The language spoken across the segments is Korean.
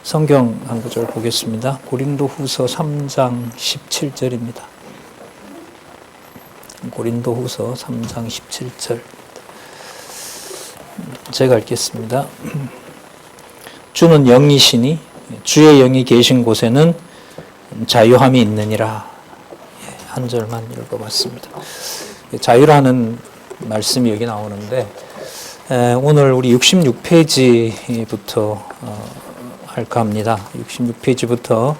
성경 한 구절 보겠습니다. 고린도후서 3장 17절입니다. 고린도후서 3장 17절. 제가 읽겠습니다. 주는 영이시니 주의 영이 계신 곳에는 자유함이 있느니라. 한 절만 읽어봤습니다. 자유라는 말씀이 여기 나오는데 오늘 우리 66페이지부터 할까 합니다. 66페이지부터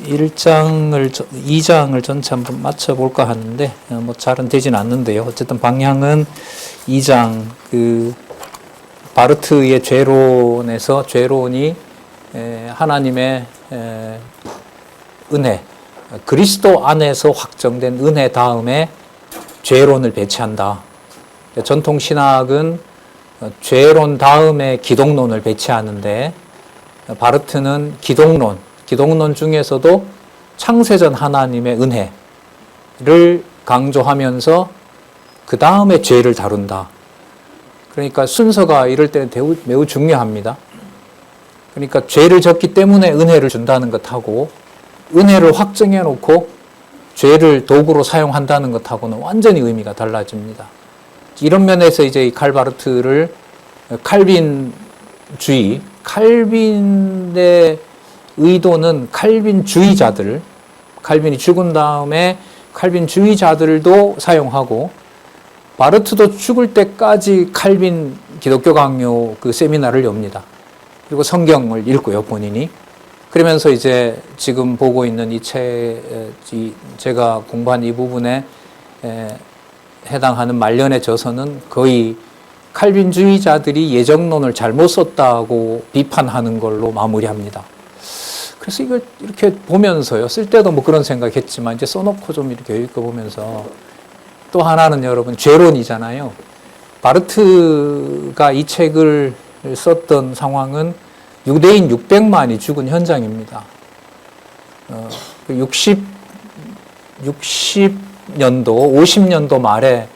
2장을 전체 한번 맞춰볼까 하는데 뭐 잘은 되진 않는데요. 어쨌든 방향은 2장 바르트의 죄론에서 죄론이 하나님의 은혜, 그리스도 안에서 확정된 은혜 다음에 죄론을 배치한다. 전통 신학은 죄론 다음에 기독론을 배치하는데 바르트는 기독론 중에서도 창세전 하나님의 은혜를 강조하면서 그 다음에 죄를 다룬다. 그러니까 순서가 이럴 때는 매우 중요합니다. 그러니까 죄를 졌기 때문에 은혜를 준다는 것하고 은혜를 확정해 놓고 죄를 도구로 사용한다는 것하고는 완전히 의미가 달라집니다. 이런 면에서 이제 이 칼바르트를 칼빈주의, 칼빈의 의도는 칼빈주의자들, 칼빈이 죽은 다음에 칼빈주의자들도 사용하고 바르트도 죽을 때까지 칼빈 기독교 강요 세미나를 엽니다. 그리고 성경을 읽고요, 본인이. 그러면서 이제 지금 보고 있는 제가 공부한 이 부분에 해당하는 말년의 저서는 거의 칼빈주의자들이 예정론을 잘못 썼다고 비판하는 걸로 마무리합니다. 그래서 이걸 이렇게 보면서요, 쓸 때도 뭐 그런 생각했지만 이제 써놓고 좀 이렇게 읽어보면서 또 하나는 여러분 죄론이잖아요. 바르트가 이 책을 썼던 상황은 유대인 600만이 죽은 현장입니다. 60년도, 50년도 말에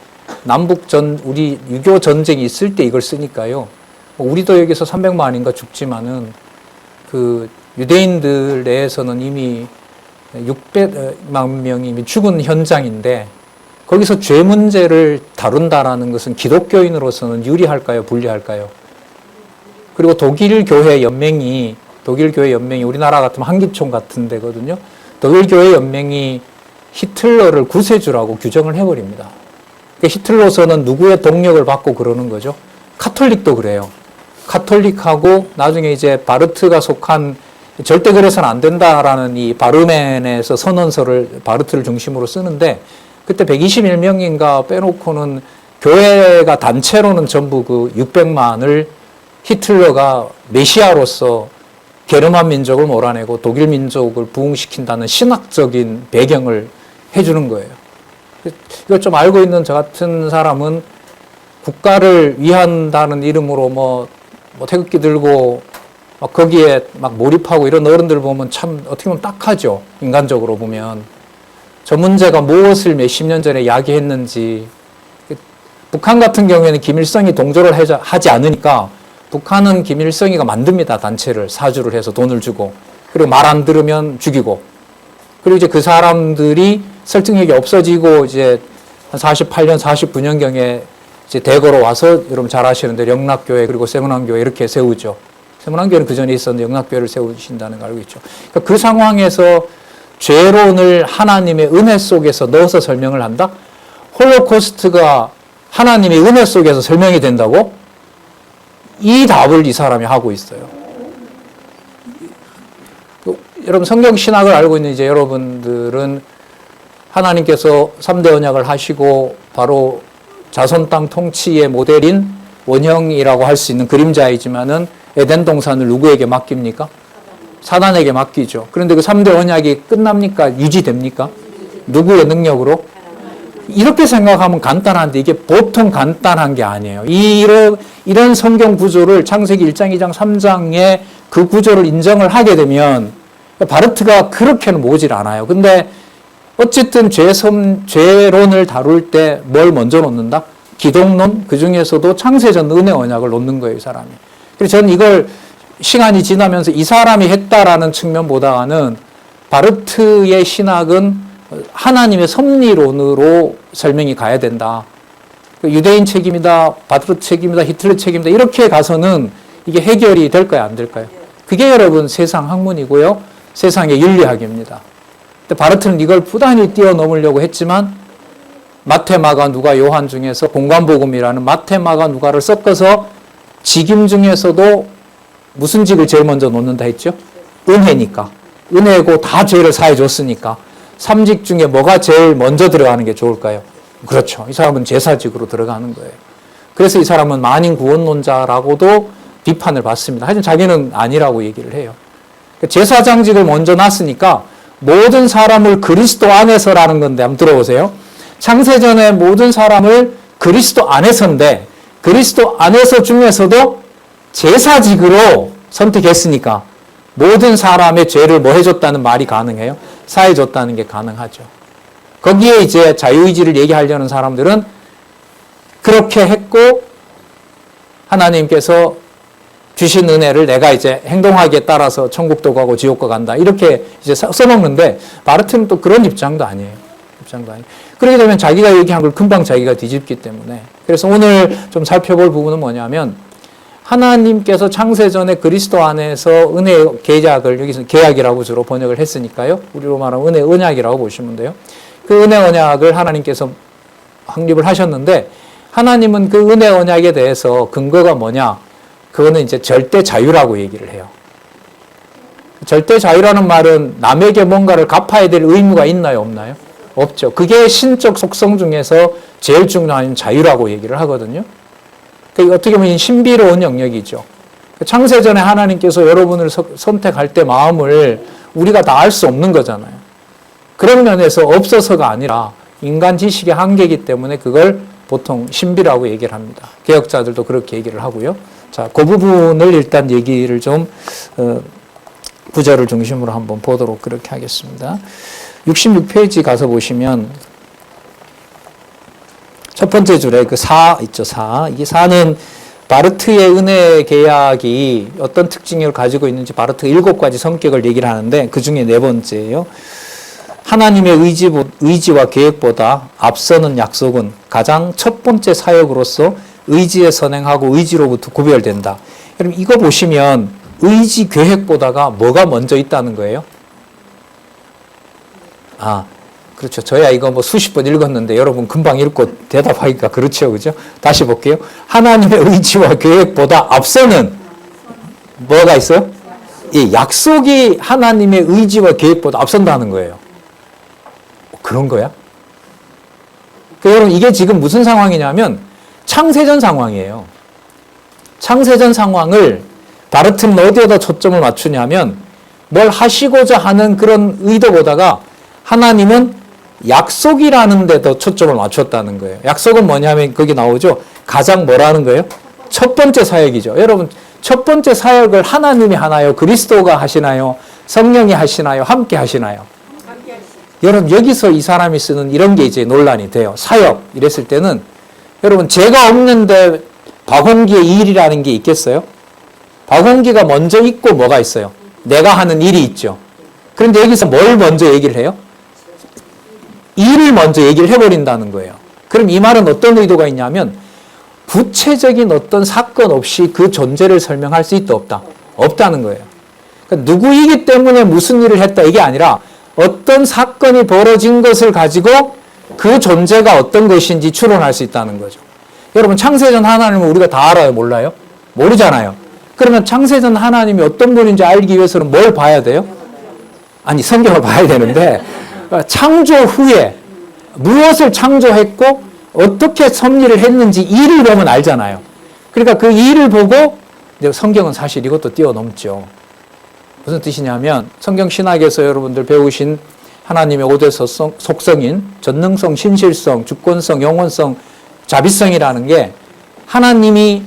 우리 유교 전쟁이 있을 때 이걸 쓰니까요. 우리도 여기서 300만인가 죽지만은 유대인들 내에서는 이미 600만 명이 이미 죽은 현장인데 거기서 죄 문제를 다룬다라는 것은 기독교인으로서는 유리할까요? 불리할까요? 그리고 독일 교회 연맹이 우리나라 같으면 한기총 같은 데거든요. 독일 교회 연맹이 히틀러를 구세주라고 규정을 해버립니다. 그러니까 히틀러서는 누구의 동력을 받고 그러는 거죠? 카톨릭도 그래요. 카톨릭하고 나중에 이제 바르트가 속한 절대 그래서는 안 된다라는 이 바르멘에서 선언서를 바르트를 중심으로 쓰는데 그때 121명인가 빼놓고는 교회가 단체로는 전부 600만을 히틀러가 메시아로서 게르만 민족을 몰아내고 독일 민족을 부흥시킨다는 신학적인 배경을 해주는 거예요. 이걸 좀 알고 있는 저 같은 사람은 국가를 위한다는 이름으로 뭐 태극기 들고 막 거기에 막 몰입하고 이런 어른들 보면 참 어떻게 보면 딱하죠. 인간적으로 보면. 저 문제가 무엇을 몇십 년 전에 야기했는지. 북한 같은 경우에는 김일성이 동조를 하지 않으니까 북한은 김일성이가 만듭니다. 단체를 사주를 해서 돈을 주고 그리고 말 안 들으면 죽이고 그리고 이제 그 사람들이 설득력이 없어지고 이제 한 48년, 49년경에 이제 대거로 와서 여러분 잘 아시는데 영락교회 그리고 세문안교회 이렇게 세우죠. 세문안교회는 그 전에 있었는데 영락교회를 세우신다는 걸 알고 있죠. 그러니까 그 상황에서 죄론을 하나님의 은혜 속에서 넣어서 설명을 한다? 홀로코스트가 하나님의 은혜 속에서 설명이 된다고? 이 답을 이 사람이 하고 있어요. 여러분 성경 신학을 알고 있는 이제 여러분들은 하나님께서 3대 언약을 하시고 바로 자손 땅 통치의 모델인 원형이라고 할 수 있는 그림자이지만은 에덴 동산을 누구에게 맡깁니까? 사단에게 맡기죠. 그런데 그 3대 언약이 끝납니까? 유지됩니까? 누구의 능력으로? 이렇게 생각하면 간단한데 이게 보통 간단한 게 아니에요. 이런 성경 구조를 창세기 1장, 2장, 3장에 그 구조를 인정을 하게 되면 바르트가 그렇게는 모질 않아요. 근데 어쨌든 죄론을 다룰 때 뭘 먼저 놓는다? 기독론, 그 중에서도 창세전 은혜 언약을 놓는 거예요, 이 사람이. 그래서 저는 이걸 시간이 지나면서 이 사람이 했다라는 측면보다는 바르트의 신학은 하나님의 섭리론으로 설명이 가야 된다. 유대인 책임이다, 바르트 책임이다, 히틀러 책임이다 이렇게 가서는 이게 해결이 될까요, 안 될까요? 그게 여러분 세상 학문이고요, 세상의 윤리학입니다. 근데 바르트는 이걸 부단히 뛰어넘으려고 했지만 마태, 마가, 누가, 요한 중에서 공관복음이라는 마태, 마가, 누가를 섞어서 직임 중에서도 무슨 직을 제일 먼저 놓는다 했죠? 은혜니까. 은혜고 다 죄를 사해 줬으니까 3직 중에 뭐가 제일 먼저 들어가는 게 좋을까요? 그렇죠. 이 사람은 제사직으로 들어가는 거예요. 그래서 이 사람은 만인 구원론자라고도 비판을 받습니다. 하지만 자기는 아니라고 얘기를 해요. 제사장직을 먼저 놨으니까 모든 사람을 그리스도 안에서라는 건데 한번 들어보세요. 창세전에 모든 사람을 그리스도 안에서인데 그리스도 안에서 중에서도 제사직으로 선택했으니까 모든 사람의 죄를 뭐 해줬다는 말이 가능해요? 사해줬다는 게 가능하죠. 거기에 이제 자유의지를 얘기하려는 사람들은 그렇게 했고 하나님께서 주신 은혜를 내가 이제 행동하기에 따라서 천국도 가고 지옥도 간다 이렇게 이제 써먹는데 바르트는 또 그런 입장도 아니에요. 그렇게 되면 자기가 얘기한 걸 금방 자기가 뒤집기 때문에 그래서 오늘 좀 살펴볼 부분은 뭐냐면 하나님께서 창세전에 그리스도 안에서 은혜 계약을 여기서 계약이라고 주로 번역을 했으니까요. 우리로 말하면 은혜 언약이라고 보시면 돼요. 그 은혜 언약을 하나님께서 확립을 하셨는데 하나님은 그 은혜 언약에 대해서 근거가 뭐냐? 그거는 이제 절대 자유라고 얘기를 해요. 절대 자유라는 말은 남에게 뭔가를 갚아야 될 의무가 있나요, 없나요? 없죠. 그게 신적 속성 중에서 제일 중요한 자유라고 얘기를 하거든요. 어떻게 보면 신비로운 영역이죠. 창세전에 하나님께서 여러분을 선택할 때 마음을 우리가 다 알 수 없는 거잖아요. 그런 면에서 없어서가 아니라 인간 지식의 한계이기 때문에 그걸 보통 신비라고 얘기를 합니다. 개혁자들도 그렇게 얘기를 하고요. 자, 그 부분을 일단 얘기를 좀 구절을 중심으로 한번 보도록 그렇게 하겠습니다. 66페이지 가서 보시면 첫 번째 줄에 그 4 있죠, 4. 이 4는 바르트의 은혜 계약이 어떤 특징을 가지고 있는지 바르트가 7가지 성격을 얘기를 하는데 그 중에 4번째예요. 하나님의 의지와 계획보다 앞서는 약속은 가장 첫 번째 사역으로서 의지에 선행하고 의지로부터 구별된다. 여러분 이거 보시면 의지 계획보다가 뭐가 먼저 있다는 거예요? 그렇죠. 저야 이거 뭐 수십 번 읽었는데 여러분 금방 읽고 대답하기가 그렇죠. 그죠? 다시 볼게요. 하나님의 의지와 계획보다 앞서는 뭐가 있어요? 이 약속이 하나님의 의지와 계획보다 앞선다는 거예요. 그런 거야? 여러분 이게 지금 무슨 상황이냐면 창세전 상황이에요. 창세전 상황을 바르트는 어디에다 초점을 맞추냐면 뭘 하시고자 하는 그런 의도보다가 하나님은 약속이라는 데도 초점을 맞췄다는 거예요. 약속은 뭐냐면 거기 나오죠. 가장 뭐라는 거예요? 첫 번째 사역이죠. 여러분 첫 번째 사역을 하나님이 하나요? 그리스도가 하시나요? 성령이 하시나요? 함께 하시나요? 여러분 여기서 이 사람이 쓰는 이런 게 이제 논란이 돼요. 사역 이랬을 때는 여러분 죄가 없는데 박홍기의 일이라는 게 있겠어요? 박홍기가 먼저 있고 뭐가 있어요? 내가 하는 일이 있죠. 그런데 여기서 뭘 먼저 얘기를 해요? 일을 먼저 얘기를 해버린다는 거예요. 그럼 이 말은 어떤 의도가 있냐면 구체적인 어떤 사건 없이 그 존재를 설명할 수 있다 없다? 없다는 거예요. 그러니까 누구이기 때문에 무슨 일을 했다 이게 아니라 어떤 사건이 벌어진 것을 가지고 그 존재가 어떤 것인지 추론할 수 있다는 거죠. 여러분 창세전 하나님은 우리가 다 알아요? 몰라요? 모르잖아요. 그러면 창세전 하나님이 어떤 분인지 알기 위해서는 뭘 봐야 돼요? 아니 성경을 봐야 되는데 창조 후에 무엇을 창조했고 어떻게 섭리를 했는지 일을 보면 알잖아요. 그러니까 그 일을 보고 성경은 사실 이것도 뛰어넘죠. 무슨 뜻이냐면 성경 신학에서 여러분들 배우신 하나님의 5대 속성인 전능성, 신실성, 주권성, 영원성, 자비성이라는 게 하나님이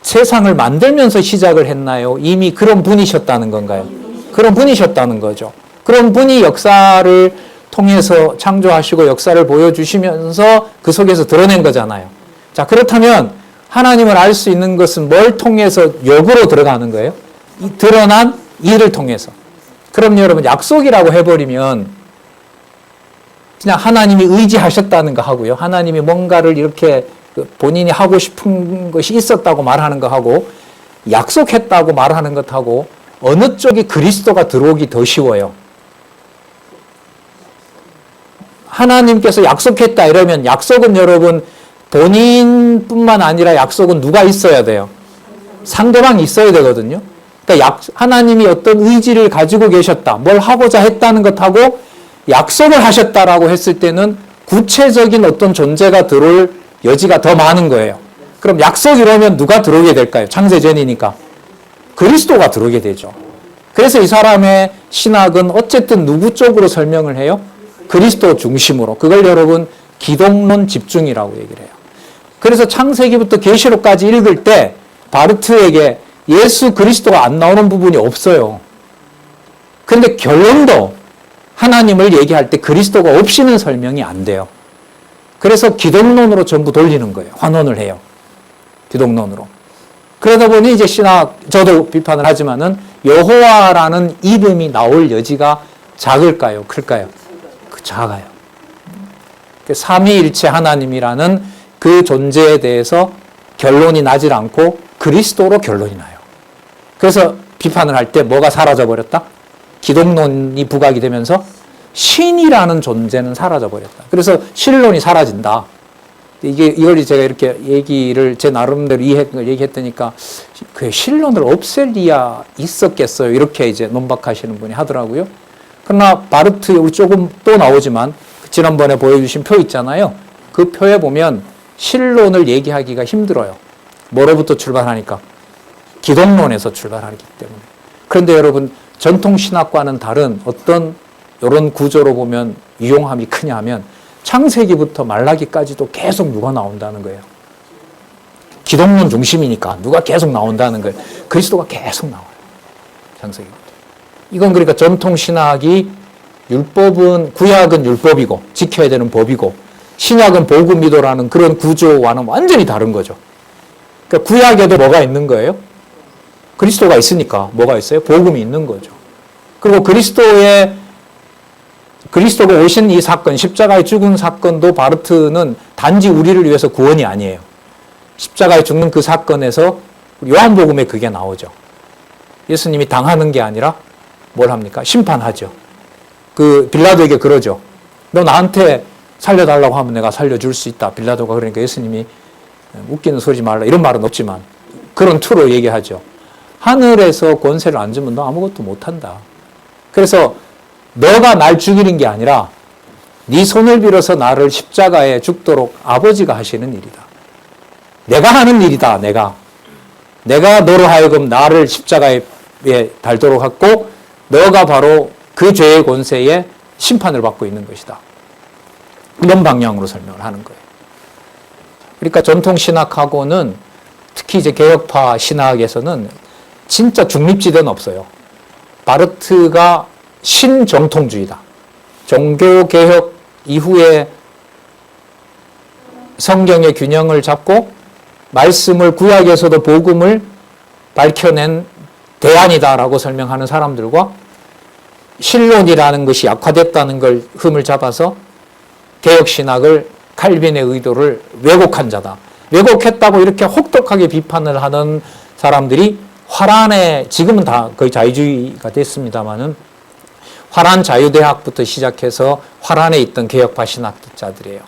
세상을 만들면서 시작을 했나요? 이미 그런 분이셨다는 건가요? 그런 분이셨다는 거죠. 그런 분이 역사를 통해서 창조하시고 역사를 보여주시면서 그 속에서 드러낸 거잖아요. 자, 그렇다면 하나님을 알 수 있는 것은 뭘 통해서 역으로 들어가는 거예요? 이 드러난 일을 통해서. 그럼 여러분 약속이라고 해버리면 그냥 하나님이 의지하셨다는 거 하고요. 하나님이 뭔가를 이렇게 본인이 하고 싶은 것이 있었다고 말하는 거 하고 약속했다고 말하는 것하고 어느 쪽이 그리스도가 들어오기 더 쉬워요? 하나님께서 약속했다 이러면 약속은 여러분 본인뿐만 아니라 약속은 누가 있어야 돼요? 상대방이 있어야 되거든요. 그러니까 하나님이 어떤 의지를 가지고 계셨다, 뭘 하고자 했다는 것하고 약속을 하셨다라고 했을 때는 구체적인 어떤 존재가 들어올 여지가 더 많은 거예요. 그럼 약속이라면 누가 들어오게 될까요? 창세전이니까. 그리스도가 들어오게 되죠. 그래서 이 사람의 신학은 어쨌든 누구 쪽으로 설명을 해요? 그리스도 중심으로. 그걸 여러분 기독론 집중이라고 얘기를 해요. 그래서 창세기부터 계시록까지 읽을 때 바르트에게 예수 그리스도가 안 나오는 부분이 없어요. 그런데 결론도 하나님을 얘기할 때 그리스도가 없이는 설명이 안 돼요. 그래서 기독론으로 전부 돌리는 거예요. 환원을 해요. 기독론으로. 그러다 보니 이제 신학, 저도 비판을 하지만은 여호와라는 이름이 나올 여지가 작을까요? 클까요? 작아요. 삼위일체 하나님이라는 그 존재에 대해서 결론이 나질 않고 그리스도로 결론이 나요. 그래서 비판을 할 때 뭐가 사라져 버렸다? 기독론이 부각이 되면서 신이라는 존재는 사라져 버렸다. 그래서 신론이 사라진다. 이걸 제가 이렇게 얘기를 제 나름대로 얘기했더니까 그 신론을 없앨 리야 있었겠어요. 이렇게 이제 논박하시는 분이 하더라고요. 그러나 바르트 우리 조금 또 나오지만 지난번에 보여주신 표 있잖아요. 그 표에 보면 신론을 얘기하기가 힘들어요. 뭐로부터 출발하니까? 기독론에서 출발하기 때문에. 그런데 여러분 전통신학과는 다른 어떤 이런 구조로 보면 유용함이 크냐 하면 창세기부터 말라기까지도 계속 누가 나온다는 거예요. 기독론 중심이니까 누가 계속 나온다는 거예요. 그리스도가 계속 나와요. 창세기부터. 이건 그러니까 전통신학이 율법은, 구약은 율법이고 지켜야 되는 법이고 신약은 복음이도라는 그런 구조와는 완전히 다른 거죠. 그러니까 구약에도 뭐가 있는 거예요? 그리스도가 있으니까 뭐가 있어요? 복음이 있는 거죠. 그리고 그리스도가 오신 이 사건, 십자가에 죽은 사건도 바르트는 단지 우리를 위해서 구원이 아니에요. 십자가에 죽는 그 사건에서 요한복음에 그게 나오죠. 예수님이 당하는 게 아니라 뭘 합니까? 심판하죠. 그 빌라도에게 그러죠. 너 나한테 살려달라고 하면 내가 살려줄 수 있다. 빌라도가 그러니까 예수님이 웃기는 소리 말라 이런 말은 없지만 그런 투로 얘기하죠. 하늘에서 권세를 안 주면 너 아무것도 못한다. 그래서 너가 날 죽이는 게 아니라 네 손을 빌어서 나를 십자가에 죽도록 아버지가 하시는 일이다. 내가 하는 일이다. 내가 너로 하여금 나를 십자가에 달도록 했고 너가 바로 그 죄의 권세에 심판을 받고 있는 것이다. 이런 방향으로 설명을 하는 거예요. 그러니까 전통신학하고는 특히 이제 개혁파 신학에서는 진짜 중립지대는 없어요. 바르트가 신정통주의다. 종교개혁 이후에 성경의 균형을 잡고 말씀을 구약에서도 복음을 밝혀낸 대안이다라고 설명하는 사람들과 신론이라는 것이 약화됐다는 걸 흠을 잡아서 개혁신학을 칼빈의 의도를 왜곡한 자다. 왜곡했다고 이렇게 혹독하게 비판을 하는 사람들이 화란의, 지금은 다 거의 자유주의가 됐습니다만은 화란 자유대학부터 시작해서 화란에 있던 개혁파 신학자들이에요.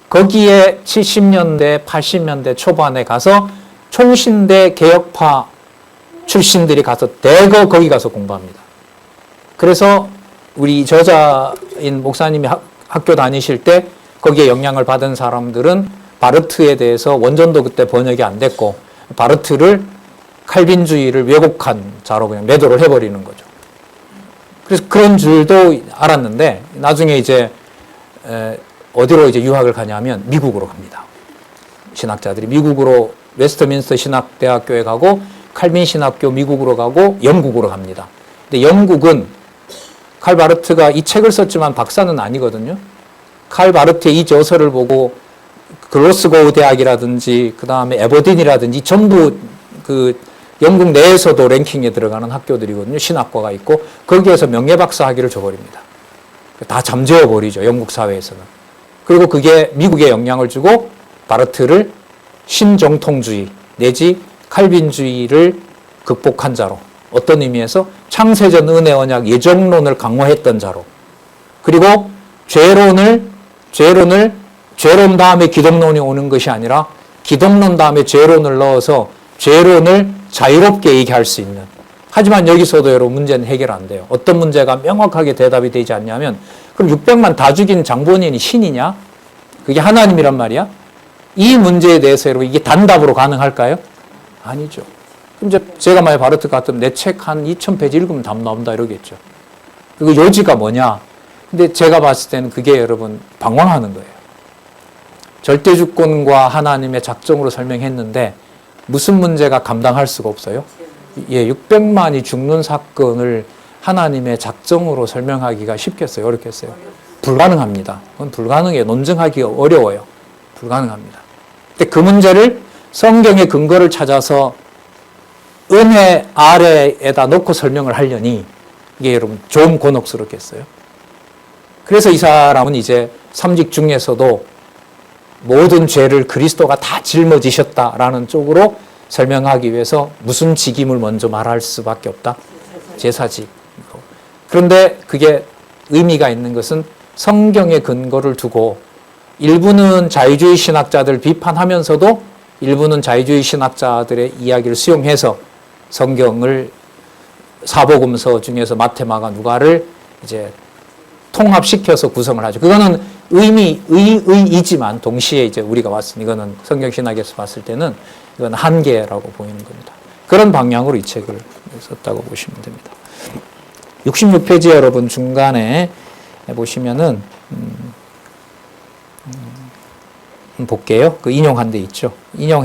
거기에 70년대, 80년대 초반에 가서 총신대 개혁파 출신들이 가서 대거 거기 가서 공부합니다. 그래서 우리 저자인 목사님이 학교 다니실 때 거기에 영향을 받은 사람들은 바르트에 대해서 원전도 그때 번역이 안 됐고 바르트를 칼빈주의를 왜곡한 자로 그냥 매도를 해버리는 거죠. 그래서 그런 줄도 알았는데 나중에 이제 어디로 이제 유학을 가냐면 미국으로 갑니다. 신학자들이 미국으로 웨스트민스터 신학대학교에 가고 칼빈 신학교 미국으로 가고 영국으로 갑니다. 근데 영국은 칼 바르트가 이 책을 썼지만 박사는 아니거든요. 칼 바르트의 이 저서를 보고 글로스고우 대학이라든지 그 다음에 에버딘이라든지 전부 그 영국 내에서도 랭킹에 들어가는 학교들이거든요. 신학과가 있고 거기에서 명예박사 학위를 줘버립니다. 다 잠재워버리죠. 영국 사회에서는. 그리고 그게 미국에 영향을 주고 바르트를 신정통주의 내지 칼빈주의를 극복한 자로, 어떤 의미에서 창세전 은혜 언약 예정론을 강화했던 자로, 그리고 죄론 다음에 기독론이 오는 것이 아니라 기독론 다음에 죄론을 넣어서 죄론을 자유롭게 얘기할 수 있는. 하지만 여기서도 여러분 문제는 해결 안 돼요. 어떤 문제가 명확하게 대답이 되지 않냐면, 그럼 600만 다 죽인 장본인이 신이냐? 그게 하나님이란 말이야? 이 문제에 대해서 여러분 이게 단답으로 가능할까요? 아니죠. 그럼 이제 제가 만약 바르트 같으면 내 책 한 2000페이지 읽으면 답 나온다 이러겠죠. 그리고 요지가 뭐냐? 근데 제가 봤을 때는 그게 여러분 방황하는 거예요. 절대주권과 하나님의 작정으로 설명했는데 무슨 문제가 감당할 수가 없어요? 예, 600만이 죽는 사건을 하나님의 작정으로 설명하기가 쉽겠어요? 어렵겠어요? 불가능합니다. 그건 불가능해요. 논증하기가 어려워요. 불가능합니다. 근데 그 문제를 성경의 근거를 찾아서 은혜 아래에다 놓고 설명을 하려니 이게 여러분 좀 곤혹스럽겠어요? 그래서 이 사람은 이제 삼직 중에서도 모든 죄를 그리스도가 다 짊어지셨다라는 쪽으로 설명하기 위해서 무슨 직임을 먼저 말할 수밖에 없다? 제사직. 그런데 그게 의미가 있는 것은 성경의 근거를 두고 일부는 자유주의 신학자들 비판하면서도 일부는 자유주의 신학자들의 이야기를 수용해서 성경을 사복음서 중에서 마태, 마가, 누가를 이제 통합시켜서 구성을 하죠. 그거는 의이지만 동시에 이제 우리가 이거는 성경신학에서 봤을 때는 이건 한계라고 보이는 겁니다. 그런 방향으로 이 책을 썼다고 보시면 됩니다. 66페이지 여러분 중간에 보시면은 볼게요. 그 인용한 데 있죠. 인용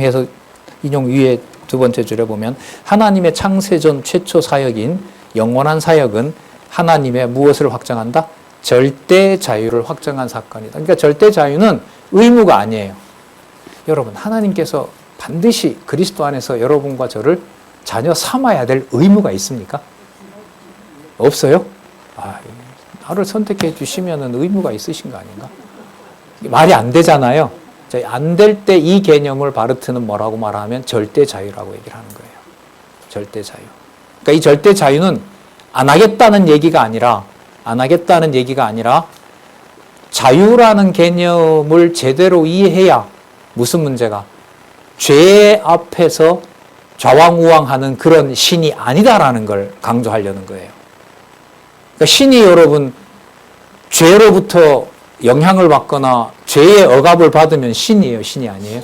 위에 두 번째 줄에 보면 하나님의 창세전 최초 사역인 영원한 사역은 하나님의 무엇을 확정한다? 절대 자유를 확정한 사건이다. 그러니까 절대 자유는 의무가 아니에요. 여러분, 하나님께서 반드시 그리스도 안에서 여러분과 저를 자녀 삼아야 될 의무가 있습니까? 없어요? 나를 선택해 주시면 의무가 있으신 거 아닌가? 말이 안 되잖아요. 안 될 때 이 개념을 바르트는 뭐라고 말하면 절대 자유라고 얘기를 하는 거예요. 절대 자유. 그러니까 이 절대 자유는 안 하겠다는 얘기가 아니라 자유라는 개념을 제대로 이해해야 무슨 문제가? 죄 앞에서 좌왕우왕하는 그런 신이 아니다라는 걸 강조하려는 거예요. 그러니까 신이 여러분 죄로부터 영향을 받거나 죄의 억압을 받으면 신이에요, 신이 아니에요?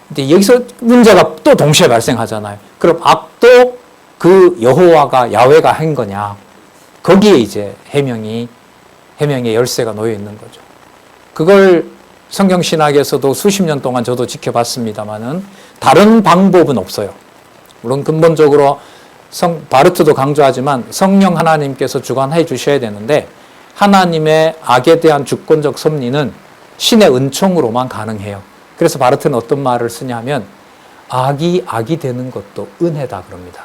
근데 여기서 문제가 또 동시에 발생하잖아요. 그럼 악도 그 여호와가 야훼가 한 거냐? 거기에 이제 해명의 열쇠가 놓여 있는 거죠. 그걸 성경신학에서도 수십 년 동안 저도 지켜봤습니다만은 다른 방법은 없어요. 물론 근본적으로 바르트도 강조하지만 성령 하나님께서 주관해 주셔야 되는데 하나님의 악에 대한 주권적 섭리는 신의 은총으로만 가능해요. 그래서 바르트는 어떤 말을 쓰냐면 악이 되는 것도 은혜다 그럽니다.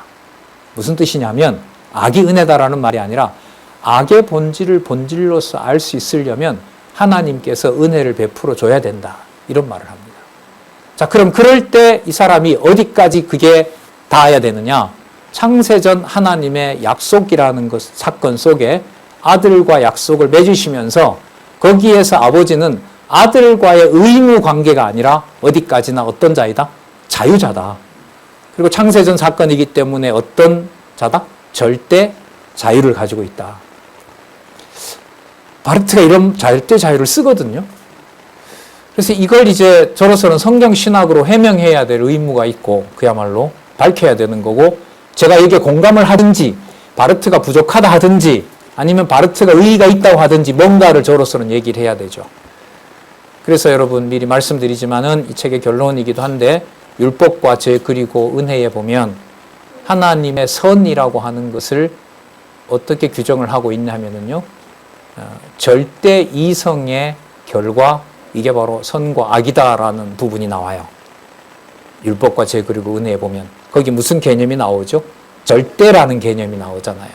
무슨 뜻이냐면 악이 은혜다라는 말이 아니라 악의 본질을 본질로서 알 수 있으려면 하나님께서 은혜를 베풀어 줘야 된다. 이런 말을 합니다. 자, 그럼 그럴 때 이 사람이 어디까지 그게 닿아야 되느냐? 창세전 하나님의 약속이라는 사건 속에 아들과 약속을 맺으시면서 거기에서 아버지는 아들과의 의무 관계가 아니라 어디까지나 어떤 자이다? 자유자다. 그리고 창세전 사건이기 때문에 어떤 자다? 절대 자유를 가지고 있다. 바르트가 이런 절대 자유를 쓰거든요. 그래서 이걸 이제 저로서는 성경 신학으로 해명해야 될 의무가 있고 그야말로 밝혀야 되는 거고 제가 여기에 공감을 하든지 바르트가 부족하다 하든지 아니면 바르트가 의의가 있다고 하든지 뭔가를 저로서는 얘기를 해야 되죠. 그래서 여러분 미리 말씀드리지만은 이 책의 결론이기도 한데 율법과 죄 그리고 은혜에 보면 하나님의 선이라고 하는 것을 어떻게 규정을 하고 있냐면요. 절대 이성의 결과 이게 바로 선과 악이다라는 부분이 나와요. 율법과 죄 그리고 은혜에 보면 거기 무슨 개념이 나오죠? 절대라는 개념이 나오잖아요.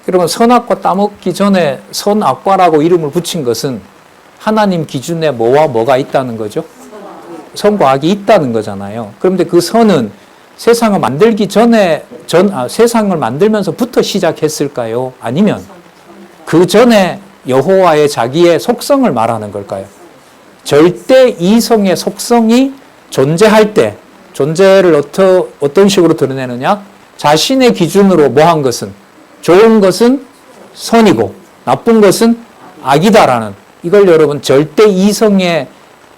그러면 선악과 따먹기 전에 선악과라고 이름을 붙인 것은 하나님 기준에 뭐와 뭐가 있다는 거죠? 선과 악이 있다는 거잖아요. 그런데 그 선은 세상을 만들기 전에 세상을 만들면서부터 시작했을까요? 아니면 그 전에 여호와의 자기의 속성을 말하는 걸까요? 절대 이성의 속성이 존재할 때 존재를 어떤 식으로 드러내느냐? 자신의 기준으로 뭐 한 것은 좋은 것은 선이고 나쁜 것은 악이다라는 이걸 여러분 절대 이성의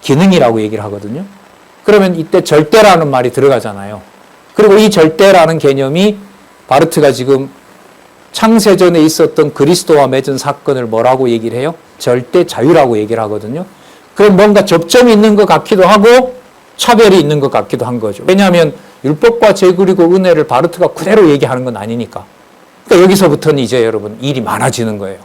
기능이라고 얘기를 하거든요. 그러면 이때 절대라는 말이 들어가잖아요. 그리고 이 절대라는 개념이 바르트가 지금 창세전에 있었던 그리스도와 맺은 사건을 뭐라고 얘기를 해요? 절대 자유라고 얘기를 하거든요. 그럼 뭔가 접점이 있는 것 같기도 하고 차별이 있는 것 같기도 한 거죠. 왜냐하면 율법과 죄 그리고 은혜를 바르트가 그대로 얘기하는 건 아니니까. 그러니까 여기서부터는 이제 여러분 일이 많아지는 거예요.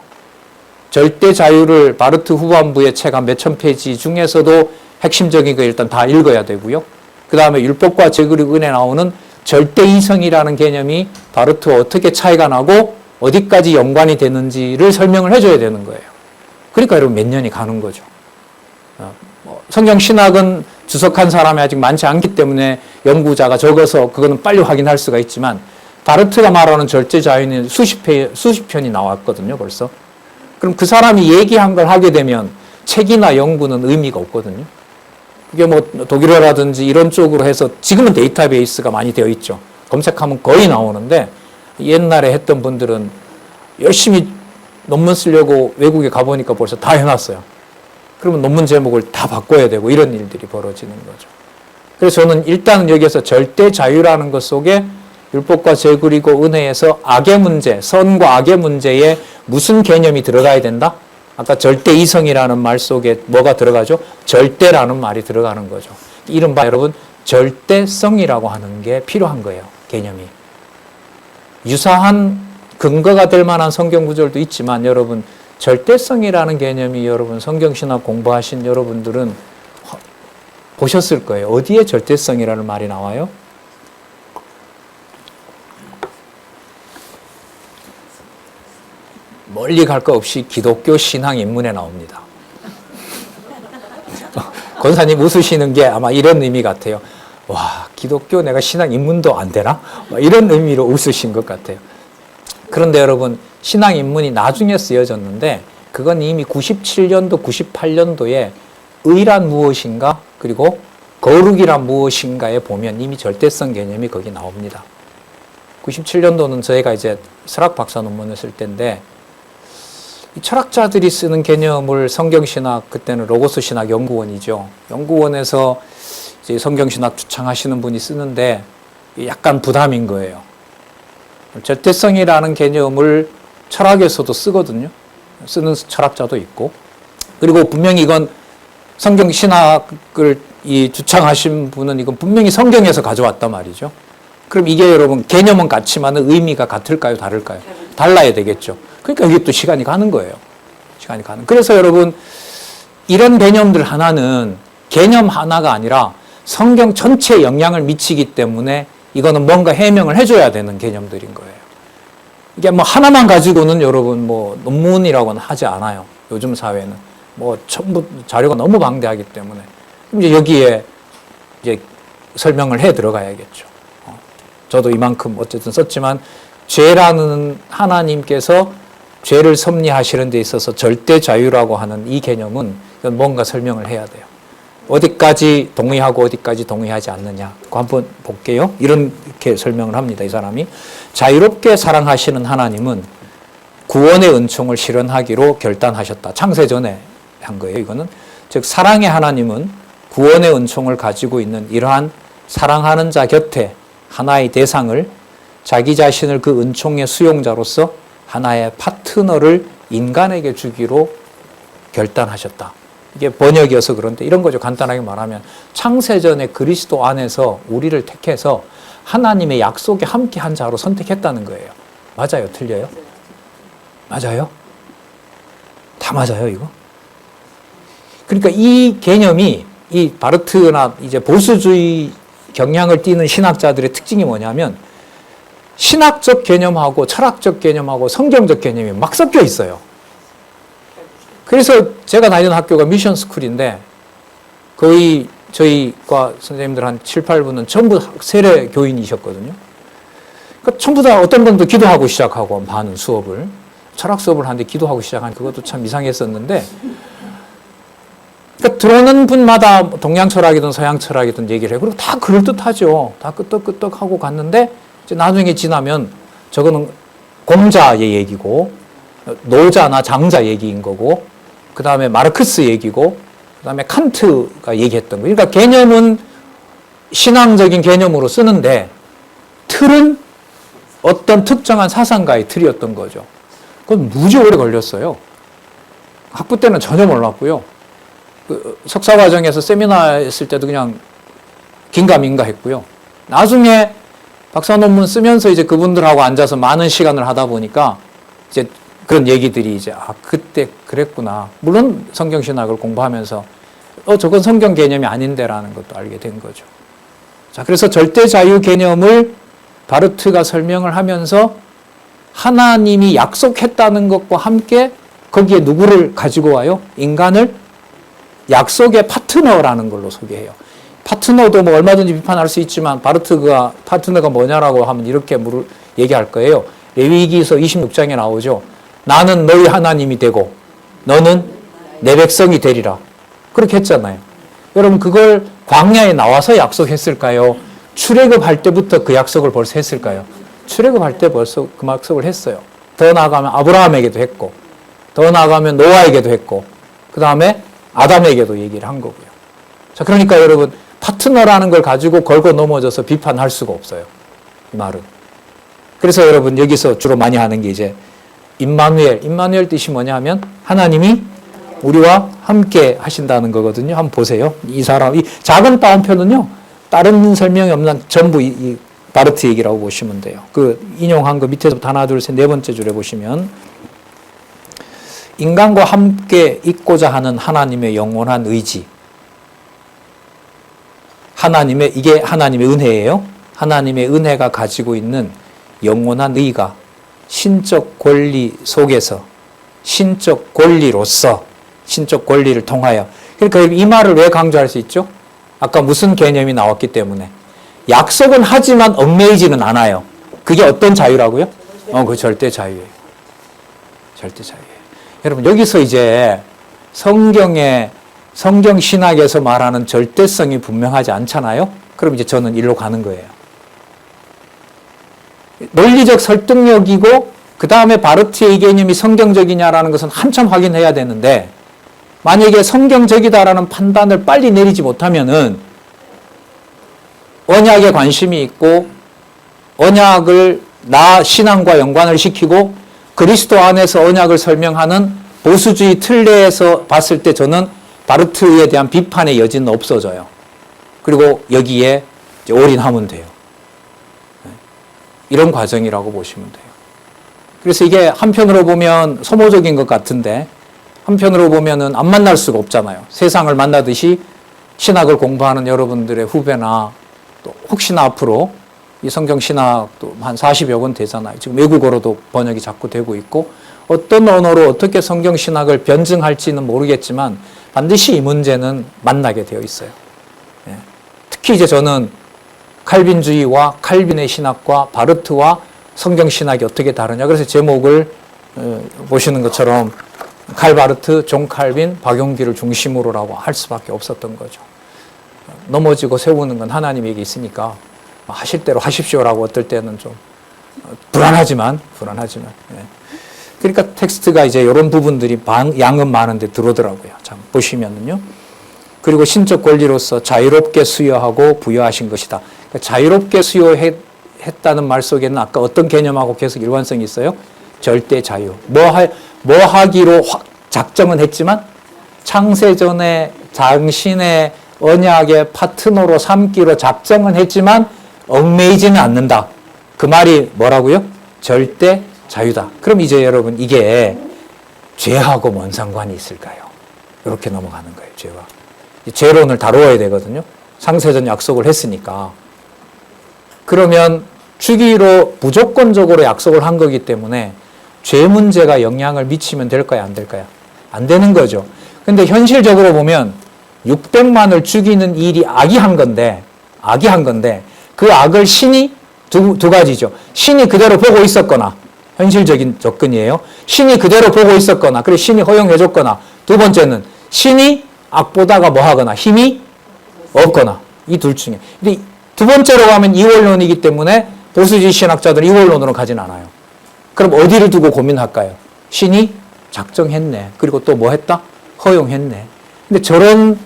절대 자유를 바르트 후반부의 책 한 몇천 페이지 중에서도 핵심적인 거 일단 다 읽어야 되고요. 그 다음에 율법과 죄 그리고 은혜 나오는 절대 이성이라는 개념이 바르트와 어떻게 차이가 나고 어디까지 연관이 되는지를 설명을 해줘야 되는 거예요. 그러니까 여러분 몇 년이 가는 거죠. 성경 신학은 주석한 사람이 아직 많지 않기 때문에 연구자가 적어서 그거는 빨리 확인할 수가 있지만 바르트가 말하는 절대 자유는 수십 편이 나왔거든요, 벌써. 그럼 그 사람이 얘기한 걸 하게 되면 책이나 연구는 의미가 없거든요. 그게 뭐 독일어라든지 이런 쪽으로 해서 지금은 데이터베이스가 많이 되어 있죠. 검색하면 거의 나오는데 옛날에 했던 분들은 열심히 논문 쓰려고 외국에 가보니까 벌써 다 해놨어요. 그러면 논문 제목을 다 바꿔야 되고 이런 일들이 벌어지는 거죠. 그래서 저는 일단은 여기에서 절대 자유라는 것 속에 율법과 죄 그리고 은혜에서 악의 문제, 선과 악의 문제에 무슨 개념이 들어가야 된다? 아까 절대 이성이라는 말 속에 뭐가 들어가죠? 절대라는 말이 들어가는 거죠. 이른바 여러분 절대성이라고 하는 게 필요한 거예요. 개념이. 유사한 근거가 될 만한 성경 구절도 있지만 여러분 절대성이라는 개념이 여러분 성경신학 공부하신 여러분들은 보셨을 거예요. 어디에 절대성이라는 말이 나와요? 멀리 갈 거 없이 기독교 신앙 인문에 나옵니다. 권사님 웃으시는 게 아마 이런 의미 같아요. 와, 기독교 내가 신앙 인문도 안 되나? 이런 의미로 웃으신 것 같아요. 그런데 여러분 신앙 인문이 나중에 쓰여졌는데 그건 이미 97년도, 98년도에 의란 무엇인가 그리고 거룩이란 무엇인가에 보면 이미 절대성 개념이 거기 나옵니다. 97년도는 저희가 이제 설학 박사 논문을 쓸 때인데 이 철학자들이 쓰는 개념을 성경신학, 그때는 로고스 신학 연구원이죠. 연구원에서 이제 성경신학 주창하시는 분이 쓰는데 약간 부담인 거예요. 절대성이라는 개념을 철학에서도 쓰거든요. 쓰는 철학자도 있고. 그리고 분명히 이건 성경신학을 주창하신 분은 이건 분명히 성경에서 가져왔단 말이죠. 그럼 이게 여러분 개념은 같지만 의미가 같을까요? 다를까요? 달라야 되겠죠. 그러니까 이게 또 시간이 가는 거예요. 시간이 가는. 그래서 여러분 이런 개념들 하나는 개념 하나가 아니라 성경 전체에 영향을 미치기 때문에 이거는 뭔가 해명을 해줘야 되는 개념들인 거예요. 이게 뭐 하나만 가지고는 여러분 뭐 논문이라고는 하지 않아요. 요즘 사회는 뭐 전부 자료가 너무 방대하기 때문에 이제 여기에 이제 설명을 해 들어가야겠죠. 저도 이만큼 어쨌든 썼지만 죄라는 하나님께서 죄를 섭리하시는 데 있어서 절대 자유라고 하는 이 개념은 뭔가 설명을 해야 돼요. 어디까지 동의하고 어디까지 동의하지 않느냐. 그거 한번 볼게요. 이렇게 설명을 합니다. 이 사람이. 자유롭게 사랑하시는 하나님은 구원의 은총을 실현하기로 결단하셨다. 창세전에 한 거예요. 이거는. 즉 사랑의 하나님은 구원의 은총을 가지고 있는 이러한 사랑하는 자 곁에 하나의 대상을 자기 자신을 그 은총의 수용자로서 하나의 파트너를 인간에게 주기로 결단하셨다. 이게 번역이어서 그런데 이런 거죠. 간단하게 말하면 창세전에 그리스도 안에서 우리를 택해서 하나님의 약속에 함께한 자로 선택했다는 거예요. 맞아요? 틀려요? 맞아요? 다 맞아요, 이거? 그러니까 이 개념이 이 바르트나 이제 보수주의 경향을 띠는 신학자들의 특징이 뭐냐면 신학적 개념하고 철학적 개념하고 성경적 개념이 막 섞여 있어요. 그래서 제가 다니는 학교가 미션 스쿨인데 거의 저희 과 선생님들 한 7, 8분은 전부 세례 교인이셨거든요. 그러니까 전부 다 어떤 분도 기도하고 시작하고 반은 수업을 철학 수업을 하는데 기도하고 시작한 그것도 참 이상했었는데 그러니까 들어오는 분마다 동양 철학이든 서양 철학이든 얘기를 해요. 그리고 다 그럴듯하죠. 다 끄떡끄떡하고 갔는데 이제 나중에 지나면 저거는 공자의 얘기고 노자나 장자 얘기인 거고 그 다음에 마르크스 얘기고 그 다음에 칸트가 얘기했던 거. 그러니까 개념은 신앙적인 개념으로 쓰는데 틀은 어떤 특정한 사상가의 틀이었던 거죠. 그건 무지 오래 걸렸어요. 학부 때는 전혀 몰랐고요. 그 석사 과정에서 세미나 했을 때도 그냥 긴가민가 했고요. 나중에 박사 논문 쓰면서 이제 그분들하고 앉아서 많은 시간을 하다 보니까 이제 그런 얘기들이 이제 그때 그랬구나. 물론 성경신학을 공부하면서 저건 성경 개념이 아닌데라는 것도 알게 된 거죠. 자, 그래서 절대 자유 개념을 바르트가 설명을 하면서 하나님이 약속했다는 것과 함께 거기에 누구를 가지고 와요? 인간을 약속의 파트너라는 걸로 소개해요. 파트너도 뭐 얼마든지 비판할 수 있지만 바르트가 파트너가 뭐냐라고 하면 이렇게 얘기할 거예요. 레위기서 26장에 나오죠. 나는 너희 하나님이 되고 너는 내 백성이 되리라. 그렇게 했잖아요. 여러분 그걸 광야에 나와서 약속했을까요? 출애굽할 때부터 그 약속을 벌써 했을까요? 출애굽할 때 벌써 그 약속을 했어요. 더 나아가면 아브라함에게도 했고 더 나아가면 노아에게도 했고 그 다음에 아담에게도 얘기를 한 거고요. 자, 그러니까 여러분 파트너라는 걸 가지고 걸고 넘어져서 비판할 수가 없어요. 이 말은. 그래서 여러분 여기서 주로 많이 하는 게 이제 임마누엘 뜻이 뭐냐 하면 하나님이 우리와 함께 하신다는 거거든요. 한번 보세요. 이 작은 따옴표는요. 다른 설명이 없는 전부 이 바르트 얘기라고 보시면 돼요. 그 인용한 거 밑에서부터 하나, 둘, 셋, 네 번째 줄에 보시면 인간과 함께 있고자 하는 하나님의 영원한 의지. 이게 하나님의 은혜예요. 하나님의 은혜가 가지고 있는 영원한 의가 신적 권리 속에서 신적 권리로서 신적 권리를 통하여. 그러니까 이 말을 왜 강조할 수 있죠? 아까 무슨 개념이 나왔기 때문에. 약속은 하지만 얽매이지는 않아요. 그게 어떤 자유라고요? 그 절대 자유예요. 절대 자유예요. 여러분 여기서 이제 성경 신학에서 말하는 절대성이 분명하지 않잖아요? 그럼 이제 저는 일로 가는 거예요. 논리적 설득력이고 그 다음에 바르트의 이 개념이 성경적이냐라는 것은 한참 확인해야 되는데 만약에 성경적이다라는 판단을 빨리 내리지 못하면은 언약에 관심이 있고 언약을 나 신앙과 연관을 시키고 그리스도 안에서 언약을 설명하는 보수주의 틀내에서 봤을 때 저는 바르트에 대한 비판의 여지는 없어져요. 그리고 여기에 이제 올인하면 돼요. 이런 과정이라고 보시면 돼요. 그래서 이게 한편으로 보면 소모적인 것 같은데 한편으로 보면은 안 만날 수가 없잖아요. 세상을 만나듯이 신학을 공부하는 여러분들의 후배나 또 혹시나 앞으로 이 성경 신학도 한 40여 권 되잖아요. 지금 외국어로도 번역이 자꾸 되고 있고 어떤 언어로 어떻게 성경 신학을 변증할지는 모르겠지만 반드시 이 문제는 만나게 되어 있어요. 특히 이제 저는 칼빈주의와 칼빈의 신학과 바르트와 성경 신학이 어떻게 다르냐. 그래서 제목을 보시는 것처럼 칼 바르트, 존 칼빈, 박용기를 중심으로라고 할 수밖에 없었던 거죠. 넘어지고 세우는 건 하나님에게 있으니까 하실 대로 하십시오라고 어떨 때는 좀 불안하지만. 그러니까 텍스트가 이제 이런 부분들이 양은 많은데 들어오더라고요. 자, 보시면은요. 그리고 신적 권리로서 자유롭게 수여하고 부여하신 것이다. 그러니까 자유롭게 수여했다는 말 속에는 아까 어떤 개념하고 계속 일관성이 있어요? 절대 자유. 뭐 하기로 작정은 했지만 창세전에 당신의 언약의 파트너로 삼기로 작정은 했지만 얽매이지는 않는다. 그 말이 뭐라고요? 절대 자유다. 그럼 이제 여러분 이게 죄하고 뭔 상관이 있을까요? 이렇게 넘어가는 거예요, 죄가. 죄론을 다루어야 되거든요. 상세전 약속을 했으니까. 그러면 주기로 무조건적으로 약속을 한 거기 때문에 죄 문제가 영향을 미치면 될까요, 안 될까요? 안 되는 거죠. 근데 현실적으로 보면 600만을 죽이는 일이 악이 한 건데 그 악을 신이 두 가지죠. 신이 그대로 보고 있었거나, 현실적인 접근이에요. 신이 그대로 보고 있었거나, 그래 신이 허용해줬거나, 두 번째는 신이 악보다가 뭐 하거나 힘이 없거나, 이 둘 중에. 근데 두 번째로 가면 이원론이기 때문에 보수주의 신학자들은 이원론으로 가진 않아요. 그럼 어디를 두고 고민할까요? 신이 작정했네. 그리고 또 뭐 했다? 허용했네. 근데 저런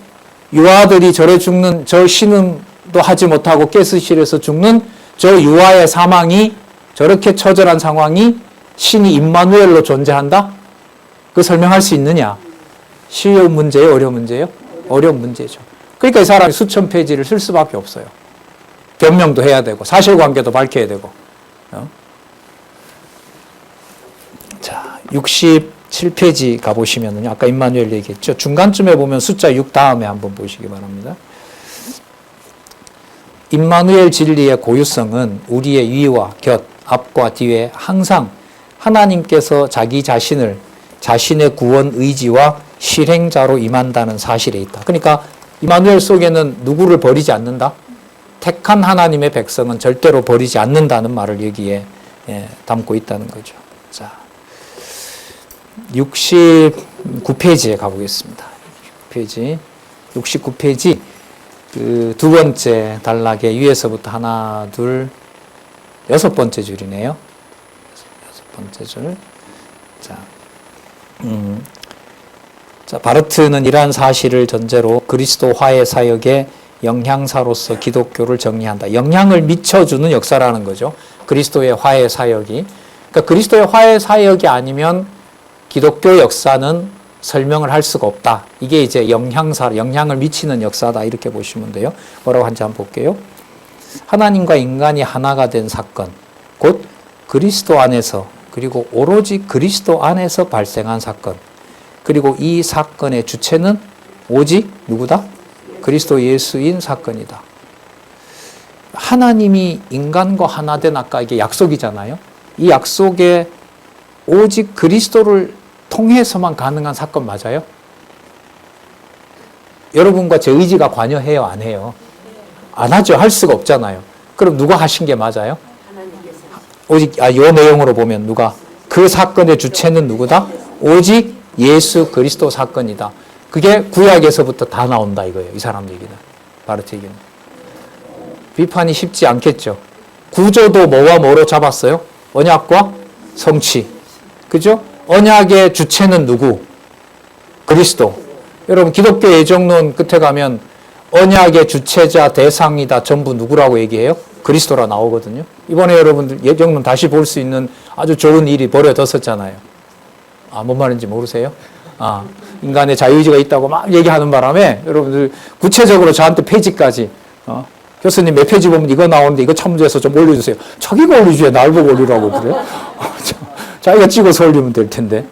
유아들이 저래 죽는, 저 신음도 하지 못하고 가스실에서 죽는 저 유아의 사망이, 저렇게 처절한 상황이 신이 임마누엘로 존재한다? 그 설명할 수 있느냐? 쉬운 문제예요? 어려운 문제예요? 어려운 문제죠. 그러니까 이 사람이 수천 페이지를 쓸 수밖에 없어요. 변명도 해야 되고 사실관계도 밝혀야 되고. 자, 67페이지 가보시면요. 아까 임마누엘 얘기했죠. 중간쯤에 보면 숫자 6 다음에 한번 보시기 바랍니다. 임마누엘 진리의 고유성은 우리의 위와 곁, 앞과 뒤에 항상 하나님께서 자기 자신을 자신의 구원 의지와 실행자로 임한다는 사실에 있다. 그러니까 임마누엘 속에는 누구를 버리지 않는다? 택한 하나님의 백성은 절대로 버리지 않는다는 말을 여기에 담고 있다는 거죠. 자, 69페이지에 가보겠습니다. 69페이지 그 두 번째 단락의 위에서부터 하나, 둘, 여섯 번째 줄이네요. 여섯 번째 줄. 자, 바르트는 이러한 사실을 전제로 그리스도 화해 사역의 영향사로서 기독교를 정리한다. 영향을 미쳐주는 역사라는 거죠. 그리스도의 화해 사역이. 그러니까 그리스도의 화해 사역이 아니면 기독교 역사는 설명을 할 수가 없다. 이게 이제 영향을 미치는 역사다. 이렇게 보시면 돼요. 뭐라고 하는지 한번 볼게요. 하나님과 인간이 하나가 된 사건, 곧 그리스도 안에서, 그리고 오로지 그리스도 안에서 발생한 사건, 그리고 이 사건의 주체는 오직 누구다? 그리스도 예수인 사건이다. 하나님이 인간과 하나 된, 아까 이게 약속이잖아요. 이 약속에 오직 그리스도를 통해서만 가능한 사건 맞아요? 여러분과 제 의지가 관여해요, 안 해요? 안 하죠. 할 수가 없잖아요. 그럼 누가 하신 게 맞아요? 오직 이 내용으로 보면 누가? 그 사건의 주체는 누구다? 오직 예수 그리스도 사건이다. 그게 구약에서부터 다 나온다 이거예요. 이 사람 얘기는. 바르트 얘기는. 비판이 쉽지 않겠죠. 구조도 뭐와 뭐로 잡았어요? 언약과 성취. 그죠? 언약의 주체는 누구? 그리스도. 여러분 기독교 예정론 끝에 가면 언약의 주체자 대상이다 전부 누구라고 얘기해요? 그리스도라 나오거든요. 이번에 여러분들 예정론 다시 볼 수 있는 아주 좋은 일이 벌어졌었잖아요. 뭔 말인지 모르세요? 인간의 자유의지가 있다고 막 얘기하는 바람에 여러분들 구체적으로 저한테 페이지까지 교수님 몇 페이지 보면 이거 나오는데 이거 참조해서 좀 올려주세요. 자기가 올려줘야 날 보고 올리라고 그래요? 자기가 찍어서 올리면 될 텐데.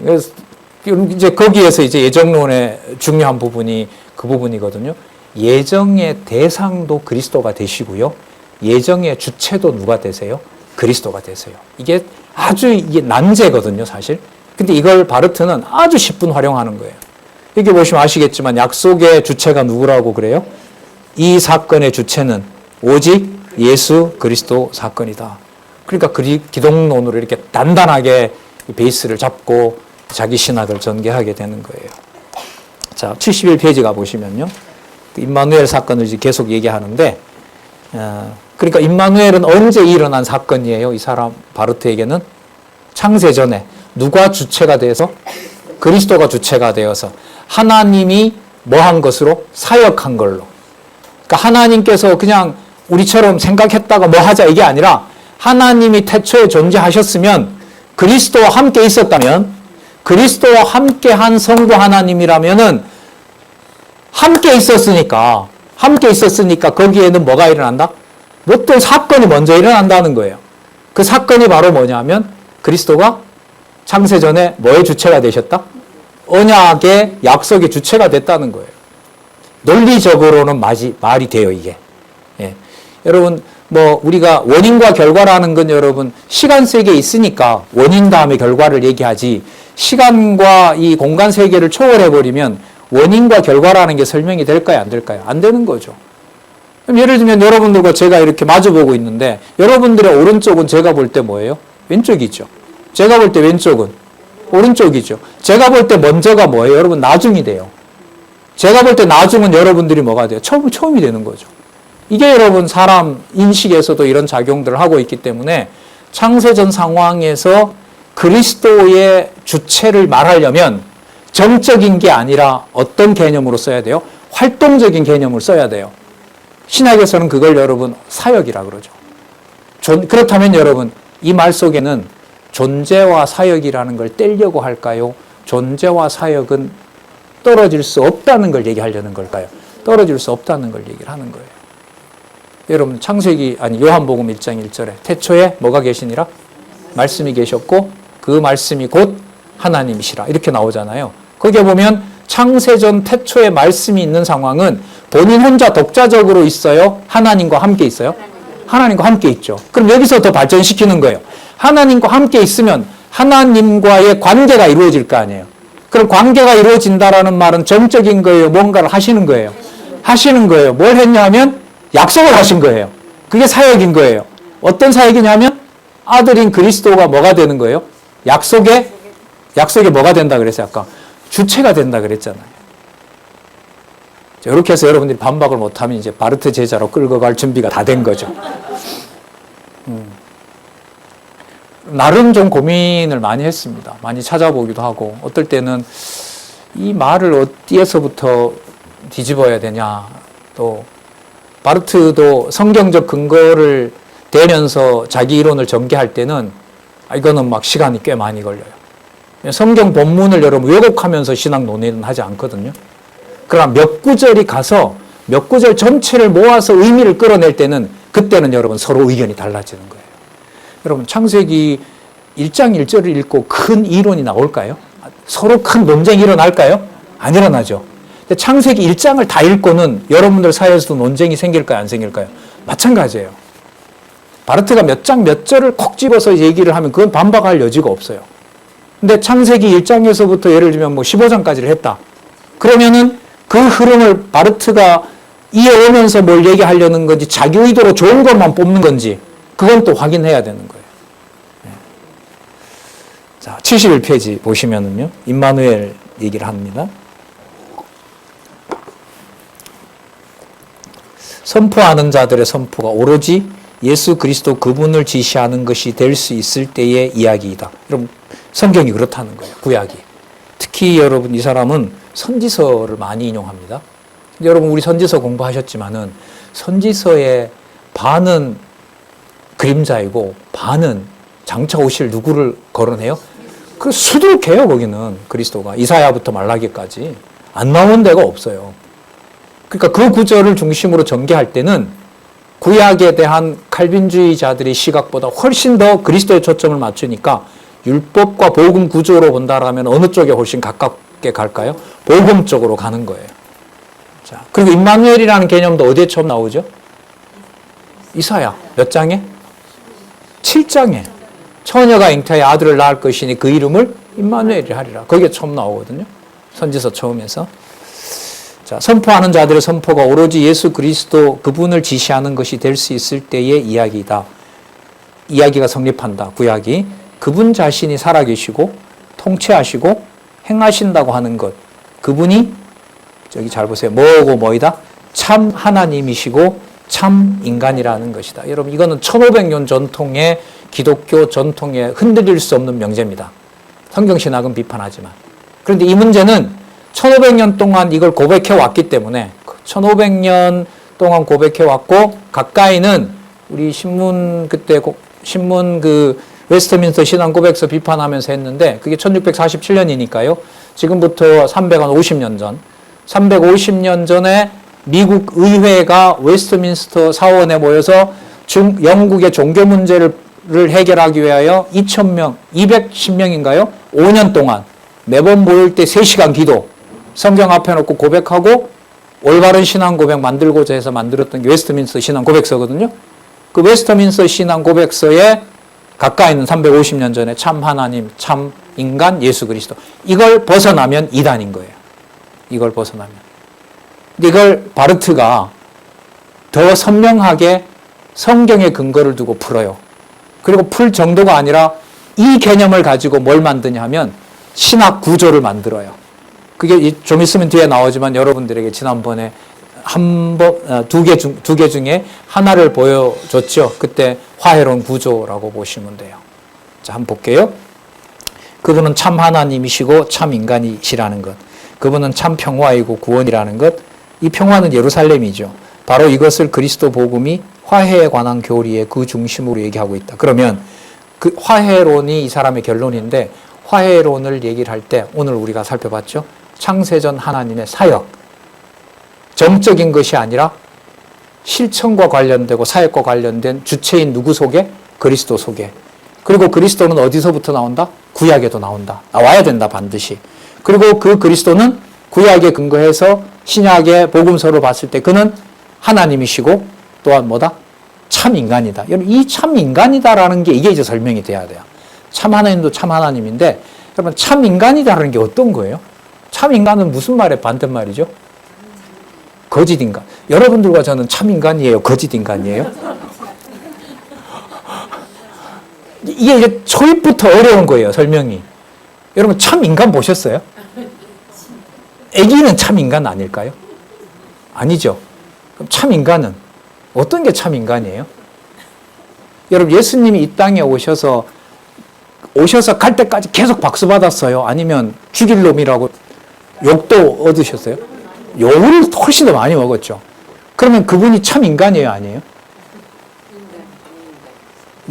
그래서 이제 거기에서 이제 예정론의 중요한 부분이 그 부분이거든요. 예정의 대상도 그리스도가 되시고요. 예정의 주체도 누가 되세요? 그리스도가 되세요. 이게 난제거든요, 사실. 근데 이걸 바르트는 아주 10분 활용하는 거예요. 여기 보시면 아시겠지만 약속의 주체가 누구라고 그래요? 이 사건의 주체는 오직 예수 그리스도 사건이다. 그러니까 기독론으로 이렇게 단단하게 베이스를 잡고 자기 신학을 전개하게 되는 거예요. 자, 71페이지 가보시면요. 임마누엘 사건을 이제 계속 얘기하는데, 그러니까 임마누엘은 언제 일어난 사건이에요? 이 사람 바르트에게는 창세 전에 누가 주체가 돼서? 그리스도가 주체가 되어서 하나님이 뭐 한 것으로? 사역한 걸로. 그러니까 하나님께서 그냥 우리처럼 생각했다가 뭐 하자 이게 아니라 하나님이 태초에 존재하셨으면 그리스도와 함께 있었다면 그리스도와 함께 한 성부 하나님이라면은 함께 있었으니까 거기에는 뭐가 일어난다? 어떤 사건이 먼저 일어난다는 거예요. 그 사건이 바로 뭐냐면 그리스도가 창세 전에 뭐의 주체가 되셨다? 언약의 약속의 주체가 됐다는 거예요. 논리적으로는 말이 돼요, 이게. 예. 여러분, 우리가 원인과 결과라는 건 여러분, 시간 세계에 있으니까 원인 다음에 결과를 얘기하지, 시간과 이 공간 세계를 초월해버리면 원인과 결과라는 게 설명이 될까요, 안 될까요? 안 되는 거죠. 그럼 예를 들면 여러분들과 제가 이렇게 마주보고 있는데, 여러분들의 오른쪽은 제가 볼 때 뭐예요? 왼쪽이죠. 제가 볼 때 왼쪽은 오른쪽이죠. 제가 볼 때 먼저가 뭐예요? 여러분, 나중이 돼요. 제가 볼 때 나중은 여러분들이 뭐가 돼요? 처음이 되는 거죠. 이게 여러분 사람 인식에서도 이런 작용들을 하고 있기 때문에 창세전 상황에서 그리스도의 주체를 말하려면 정적인 게 아니라 어떤 개념으로 써야 돼요? 활동적인 개념을 써야 돼요. 신학에서는 그걸 여러분 사역이라 그러죠. 그렇다면 여러분 이 말 속에는 존재와 사역이라는 걸 떼려고 할까요? 존재와 사역은 떨어질 수 없다는 걸 얘기하려는 걸까요? 떨어질 수 없다는 걸 얘기를 하는 거예요. 여러분 요한복음 1장 1절에 태초에 뭐가 계시니라? 말씀이 계셨고 그 말씀이 곧 하나님이시라 이렇게 나오잖아요. 거기에 보면 창세전 태초에 말씀이 있는 상황은 본인 혼자 독자적으로 있어요? 하나님과 함께 있어요? 하나님과 함께 있죠. 그럼 여기서 더 발전시키는 거예요. 하나님과 함께 있으면 하나님과의 관계가 이루어질 거 아니에요. 그럼 관계가 이루어진다라는 말은 정적인 거예요? 뭔가를 하시는 거예요? 하시는 거예요. 뭘 했냐면 약속을 하신 거예요. 그게 사역인 거예요. 어떤 사역이냐면 아들인 그리스도가 뭐가 되는 거예요? 약속에 뭐가 된다 그랬어요? 아까 주체가 된다 그랬잖아요. 이렇게 해서 여러분들이 반박을 못하면 이제 바르트 제자로 끌고 갈 준비가 다 된 거죠. 나름 좀 고민을 많이 했습니다. 많이 찾아보기도 하고 어떨 때는 이 말을 어디에서부터 뒤집어야 되냐. 또 바르트도 성경적 근거를 대면서 자기 이론을 전개할 때는 이거는 막 시간이 꽤 많이 걸려요. 성경 본문을 여러분 왜곡하면서 신학 논의는 하지 않거든요. 그러나 몇 구절이 가서 몇 구절 전체를 모아서 의미를 끌어낼 때는 그때는 여러분 서로 의견이 달라지는 거예요. 여러분 창세기 1장 1절을 읽고 큰 이론이 나올까요? 서로 큰 논쟁이 일어날까요? 안 일어나죠. 근데 창세기 1장을 다 읽고는 여러분들 사이에서도 논쟁이 생길까요? 안 생길까요? 마찬가지예요. 바르트가 몇 장 몇 절을 콕 집어서 얘기를 하면 그건 반박할 여지가 없어요. 근데 창세기 1장에서부터 예를 들면 15장까지를 했다. 그러면은 그 흐름을 바르트가 이어오면서 뭘 얘기하려는 건지 자기 의도로 좋은 것만 뽑는 건지 그건 또 확인해야 되는 거예요. 자, 71페이지 보시면은요. 임마누엘 얘기를 합니다. 선포하는 자들의 선포가 오로지 예수 그리스도 그분을 지시하는 것이 될 수 있을 때의 이야기이다. 여러분 성경이 그렇다는 거예요. 구약이. 특히 여러분 이 사람은 선지서를 많이 인용합니다. 여러분 우리 선지서 공부하셨지만은 선지서의 반은 그림자이고 반은 장차 오실 누구를 거론해요? 그 수두룩해요. 거기는 그리스도가 이사야부터 말라기까지 안 나오는 데가 없어요. 그러니까 그 구절을 중심으로 전개할 때는 구약에 대한 칼빈주의자들의 시각보다 훨씬 더 그리스도에 초점을 맞추니까 율법과 복음 구조로 본다라면 어느 쪽에 훨씬 가깝게 갈까요? 복음 쪽으로 가는 거예요. 자, 그리고 임마누엘이라는 개념도 어디에 처음 나오죠? 이사야 몇 장에? 7장에 처녀가 잉태하여 아들을 낳을 것이니 그 이름을 임마누엘이라 하리라. 거기에 처음 나오거든요. 선지서 처음에서. 자, 선포하는 자들의 선포가 오로지 예수 그리스도 그분을 지시하는 것이 될 수 있을 때의 이야기다. 이야기가 성립한다. 구약이. 그분 자신이 살아계시고 통치하시고 행하신다고 하는 것. 그분이 저기 잘 보세요. 뭐고 뭐이다? 참 하나님이시고 참 인간이라는 것이다. 여러분 이거는 1500년 전통의 기독교 전통에 흔들릴 수 없는 명제입니다. 성경신학은 비판하지만. 그런데 이 문제는 1500년 동안 이걸 고백해 왔기 때문에 1500년 동안 고백해 왔고 가까이는 우리 신문 그 웨스트민스터 신앙 고백서 비판하면서 했는데 그게 1647년이니까요. 지금부터 350년 전 350년 전에 미국 의회가 웨스트민스터 사원에 모여서 영국의 종교 문제를 해결하기 위하여 2000명, 210명인가요? 5년 동안 매번 모일 때 3시간 기도, 성경 앞에 놓고 고백하고 올바른 신앙 고백 만들고자 해서 만들었던 게 웨스트민스터 신앙 고백서거든요. 그 웨스트민스터 신앙 고백서에 가까이 있는 350년 전에 참 하나님, 참 인간, 예수 그리스도. 이걸 벗어나면 이단인 거예요. 이걸 벗어나면. 이걸 바르트가 더 선명하게 성경의 근거를 두고 풀어요. 그리고 풀 정도가 아니라 이 개념을 가지고 뭘 만드냐 하면 신학 구조를 만들어요. 그게 좀 있으면 뒤에 나오지만 여러분들에게 지난번에 두 개 중에 하나를 보여줬죠. 그때 화해론 구조라고 보시면 돼요. 자, 한번 볼게요. 그분은 참 하나님이시고 참 인간이시라는 것. 그분은 참 평화이고 구원이라는 것. 이 평화는 예루살렘이죠. 바로 이것을 그리스도 복음이 화해에 관한 교리의 그 중심으로 얘기하고 있다. 그러면 그 화해론이 이 사람의 결론인데 화해론을 얘기를 할 때 오늘 우리가 살펴봤죠. 창세전 하나님의 사역. 정적인 것이 아니라 실천과 관련되고 사역과 관련된 주체인 누구 속에? 그리스도 속에. 그리고 그리스도는 어디서부터 나온다? 구약에도 나온다. 나와야 된다, 반드시. 그리고 그 그리스도는 구약에 근거해서 신약의 복음서를 봤을 때 그는 하나님이시고 또한 뭐다? 참 인간이다. 여러분, 이 참 인간이다라는 게 이게 이제 설명이 돼야 돼요. 참 하나님도 참 하나님인데 여러분, 참 인간이다라는 게 어떤 거예요? 참 인간은 무슨 말의 반대말이죠? 거짓 인간. 여러분들과 저는 참 인간이에요? 거짓 인간이에요? 이게 이제 초입부터 어려운 거예요, 설명이. 여러분, 참 인간 보셨어요? 애기는 참 인간 아닐까요? 아니죠. 그럼 참 인간은 어떤 게 참 인간이에요? 여러분, 예수님이 이 땅에 오셔서 갈 때까지 계속 박수 받았어요? 아니면 죽일 놈이라고 욕도 얻으셨어요? 욕을 훨씬 더 많이 먹었죠. 그러면 그분이 참 인간이에요, 아니에요?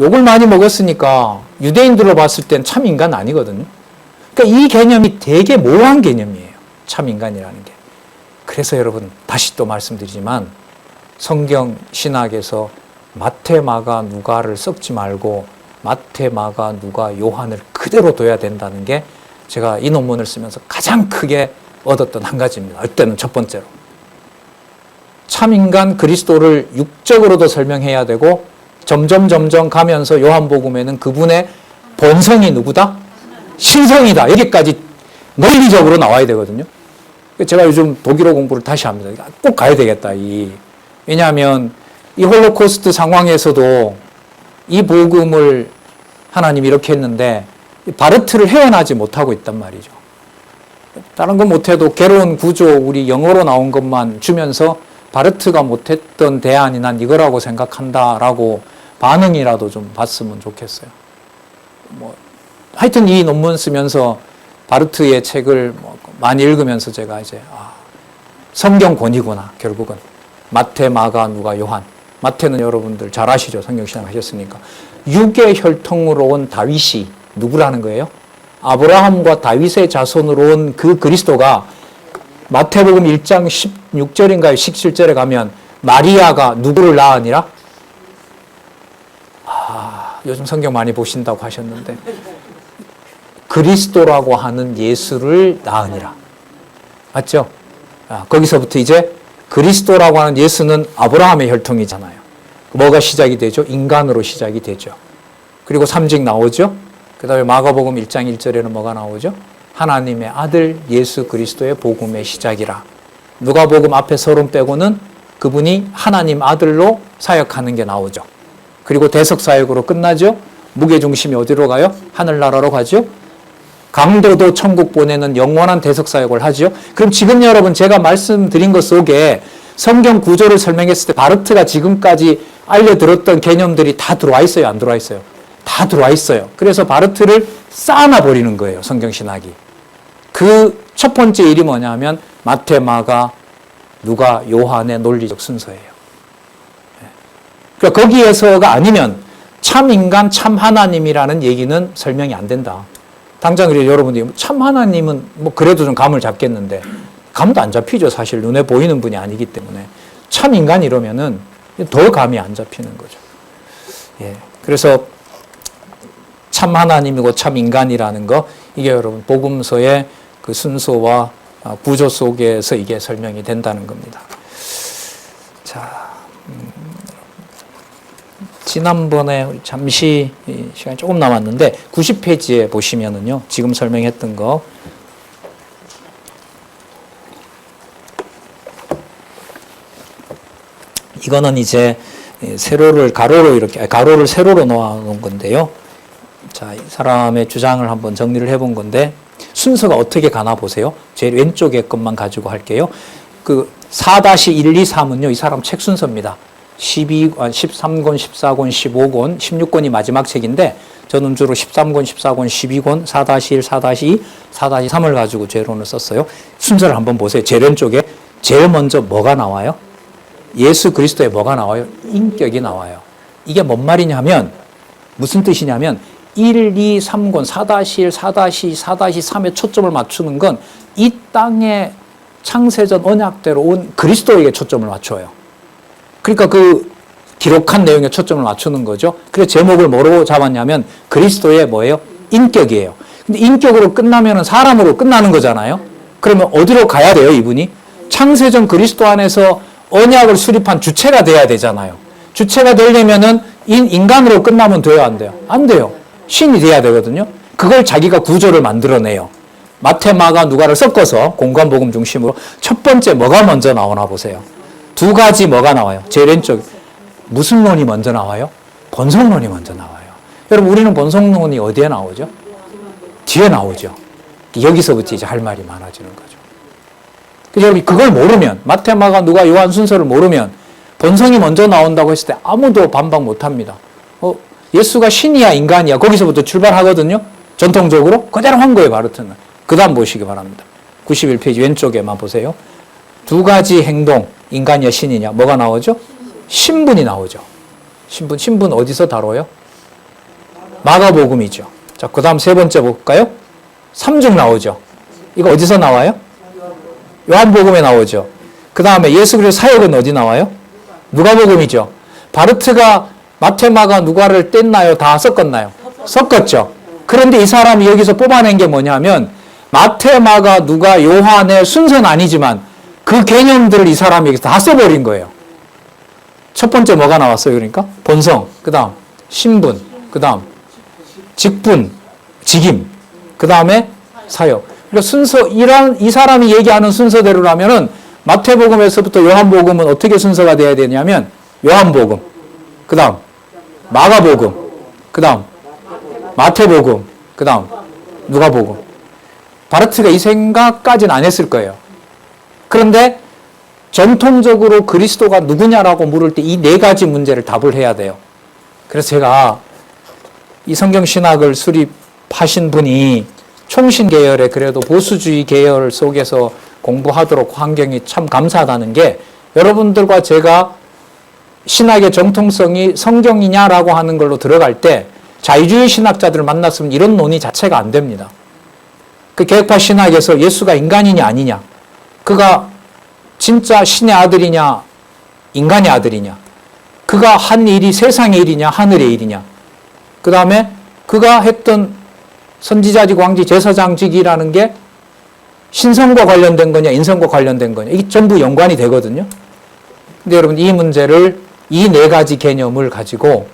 욕을 많이 먹었으니까 유대인들로 봤을 땐 참 인간 아니거든요. 그러니까 이 개념이 되게 모호한 개념이에요. 참 인간이라는 게. 그래서 여러분, 다시 또 말씀드리지만 성경 신학에서 마태, 마가, 누가를 섞지 말고 마태, 마가, 누가, 요한을 그대로 둬야 된다는 게 제가 이 논문을 쓰면서 가장 크게 얻었던 한 가지입니다. 이때는 첫 번째로. 참인간 그리스도를 육적으로도 설명해야 되고 점점 가면서 요한복음에는 그분의 본성이 누구다? 신성이다. 여기까지 논리적으로 나와야 되거든요. 제가 요즘 독일어 공부를 다시 합니다. 꼭 가야 되겠다. 왜냐하면 이 홀로코스트 상황에서도 이 복음을 하나님이 이렇게 했는데 바르트를 헤어나지 못하고 있단 말이죠. 다른 건 못해도 괴로운 구조 우리 영어로 나온 것만 주면서 바르트가 못했던 대안이 난 이거라고 생각한다라고 반응이라도 좀 봤으면 좋겠어요. 하여튼 이 논문 쓰면서 바르트의 책을 많이 읽으면서 제가 이제 성경권이구나 결국은. 마태, 마가, 누가, 요한. 마태는 여러분들 잘 아시죠? 성경신학 하셨으니까. 육의 혈통으로 온 다윗이 누구라는 거예요? 아브라함과 다윗의 자손으로 온 그 그리스도가 마태복음 1장 16절인가요? 17절에 가면 마리아가 누구를 낳으니라? 요즘 성경 많이 보신다고 하셨는데 그리스도라고 하는 예수를 낳으니라. 맞죠? 거기서부터 이제 그리스도라고 하는 예수는 아브라함의 혈통이잖아요. 뭐가 시작이 되죠? 인간으로 시작이 되죠. 그리고 3직 나오죠? 그 다음에 마가복음 1장 1절에는 뭐가 나오죠? 하나님의 아들 예수 그리스도의 복음의 시작이라. 누가복음 앞에 서론 빼고는 그분이 하나님 아들로 사역하는 게 나오죠. 그리고 대석사역으로 끝나죠? 무게중심이 어디로 가요? 하늘나라로 가죠? 강도도 천국 보내는 영원한 대석사역을 하죠. 그럼 지금 여러분 제가 말씀드린 것 속에 성경 구조를 설명했을 때 바르트가 지금까지 알려들었던 개념들이 다 들어와 있어요? 안 들어와 있어요? 다 들어와 있어요. 그래서 바르트를 쌓아놔 버리는 거예요. 성경신학이. 그 첫 번째 일이 뭐냐면 마태, 마가, 누가, 요한의 논리적 순서예요. 그러니까 거기에서가 아니면 참 인간, 참 하나님이라는 얘기는 설명이 안 된다. 당장 여러분들이 참 하나님은 그래도 좀 감을 잡겠는데 감도 안 잡히죠. 사실 눈에 보이는 분이 아니기 때문에. 참 인간 이러면은 더 감이 안 잡히는 거죠. 그래서 참 하나님이고 참 인간이라는 거 이게 여러분 복음서의 그 순서와 구조 속에서 이게 설명이 된다는 겁니다. 자, 지난번에 잠시 시간이 조금 남았는데 90페이지에 보시면은요, 지금 설명했던 거 이거는 이제 세로를 가로를 세로로 놓아 놓은 건데요. 자, 이 사람의 주장을 한번 정리를 해본 건데 순서가 어떻게 가나 보세요. 제일 왼쪽에 것만 가지고 할게요. 그 4-123은요, 이 사람 책 순서입니다. 13권, 14권, 15권, 16권이 마지막 책인데 저는 주로 13권, 14권, 12권, 4-1, 4-2, 4-3을 가지고 제론을 썼어요. 순서를 한번 보세요. 제일 왼쪽에 제일 먼저 뭐가 나와요? 예수 그리스도의 뭐가 나와요? 인격이 나와요. 이게 뭔 말이냐면 무슨 뜻이냐면 1, 2, 3권, 4-1, 4-2, 4-3에 초점을 맞추는 건 이 땅의 창세전 언약대로 온 그리스도에게 초점을 맞춰요. 그러니까 그 기록한 내용에 초점을 맞추는 거죠. 그래서 제목을 뭐로 잡았냐면 그리스도의 뭐예요? 인격이에요. 근데 인격으로 끝나면 사람으로 끝나는 거잖아요. 그러면 어디로 가야 돼요, 이분이? 창세전 그리스도 안에서 언약을 수립한 주체가 돼야 되잖아요. 주체가 되려면은 인간으로 끝나면 돼요, 안 돼요? 안 돼요. 신이 돼야 되거든요. 그걸 자기가 구조를 만들어내요. 마태, 마가, 누가를 섞어서 공관복음 중심으로 첫 번째 뭐가 먼저 나오나 보세요. 두 가지 뭐가 나와요? 제일 왼쪽 무슨 논이 먼저 나와요? 본성론이 먼저 나와요. 여러분, 우리는 본성론이 어디에 나오죠? 뒤에 나오죠. 여기서부터 이제 할 말이 많아지는 거죠. 그래서 여러분, 그걸 모르면 마태, 마가, 누가, 요한 순서를 모르면 본성이 먼저 나온다고 했을 때 아무도 반박 못합니다. 예수가 신이야 인간이야 거기서부터 출발하거든요. 전통적으로 그대로 한 거예요. 바르트는. 그 다음 보시기 바랍니다. 91페이지 왼쪽에만 보세요. 두 행동, 인간이야 신이냐 뭐가 나오죠? 신분이 나오죠. 신분 어디서 다뤄요? 마가복음이죠. 자, 그 다음 세 번째 볼까요? 삼중 나오죠. 이거 어디서 나와요? 요한복음에 나오죠. 그 다음에 예수 그리스도 사역은 어디 나와요? 누가복음이죠. 바르트가 마태, 마가, 누가를 뗐나요? 다 섞었나요? 섞었죠. 그런데 이 사람이 여기서 뽑아낸 게 뭐냐면 마태, 마가, 누가, 요한의 순서는 아니지만 그 개념들을 이 사람이 여기서 다 써버린 거예요. 첫 번째 뭐가 나왔어요? 그러니까 본성, 그 다음 신분, 그 다음 직분, 직임, 그 다음에 사역. 그러니까 순서, 이 사람이 얘기하는 순서대로라면은 마태복음에서부터 요한복음은 어떻게 순서가 돼야 되냐면 요한복음, 그 다음 마가복음, 그 다음 마태복음, 그 다음 누가복음. 바르트가 이 생각까지는 안 했을 거예요. 그런데 전통적으로 그리스도가 누구냐라고 물을 때 이 네 가지 문제를 답을 해야 돼요. 그래서 제가 이 성경신학을 수립하신 분이 총신 계열의 그래도 보수주의 계열 속에서 공부하도록 환경이 참 감사하다는 게 여러분들과 제가 신학의 정통성이 성경이냐라고 하는 걸로 들어갈 때 자유주의 신학자들을 만났으면 이런 논의 자체가 안 됩니다. 그 계획파 신학에서 예수가 인간이냐 아니냐, 그가 진짜 신의 아들이냐 인간의 아들이냐, 그가 한 일이 세상의 일이냐 하늘의 일이냐, 그 다음에 그가 했던 선지자직 왕직 제사장직이라는 게 신성과 관련된 거냐 인성과 관련된 거냐, 이게 전부 연관이 되거든요. 근데 여러분, 이 문제를 이 네 가지 개념을 가지고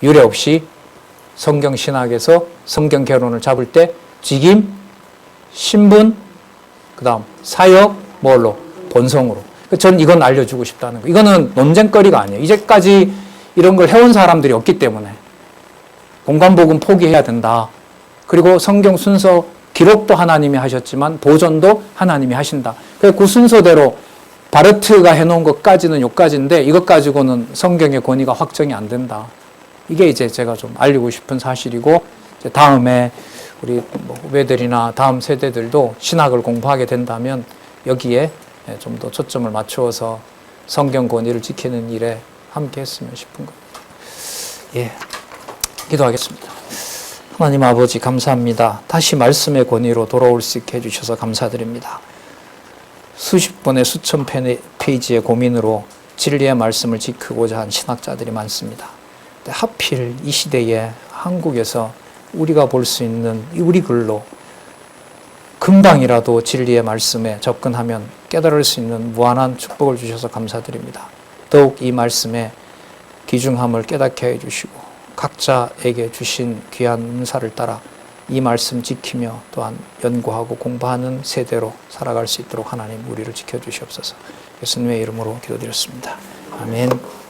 유례 없이 성경 신학에서 성경 결론을 잡을 때 직임, 신분, 그 다음 사역, 뭘로? 본성으로. 전 이건 알려주고 싶다는 거. 이거는 논쟁거리가 아니에요. 이제까지 이런 걸 해온 사람들이 없기 때문에 공관복음 포기해야 된다. 그리고 성경 순서 기록도 하나님이 하셨지만 보존도 하나님이 하신다. 그래서 그 순서대로 바르트가 해놓은 것까지는 여기까지인데 이것 가지고는 성경의 권위가 확정이 안 된다. 이게 이제 제가 좀 알리고 싶은 사실이고, 이제 다음에 우리 후배들이나 다음 세대들도 신학을 공부하게 된다면 여기에 좀 더 초점을 맞추어서 성경 권위를 지키는 일에 함께 했으면 싶은 겁니다. 예, 기도하겠습니다. 하나님 아버지 감사합니다. 다시 말씀의 권위로 돌아올 수 있게 해주셔서 감사드립니다. 수십 번의 수천 페이지의 고민으로 진리의 말씀을 지키고자 한 신학자들이 많습니다. 하필 이 시대에 한국에서 우리가 볼 수 있는 우리 글로 금방이라도 진리의 말씀에 접근하면 깨달을 수 있는 무한한 축복을 주셔서 감사드립니다. 더욱 이 말씀에 귀중함을 깨닫게 해주시고 각자에게 주신 귀한 은사를 따라 이 말씀 지키며 또한 연구하고 공부하는 세대로 살아갈 수 있도록 하나님 우리를 지켜주시옵소서. 예수님의 이름으로 기도드렸습니다. 아멘.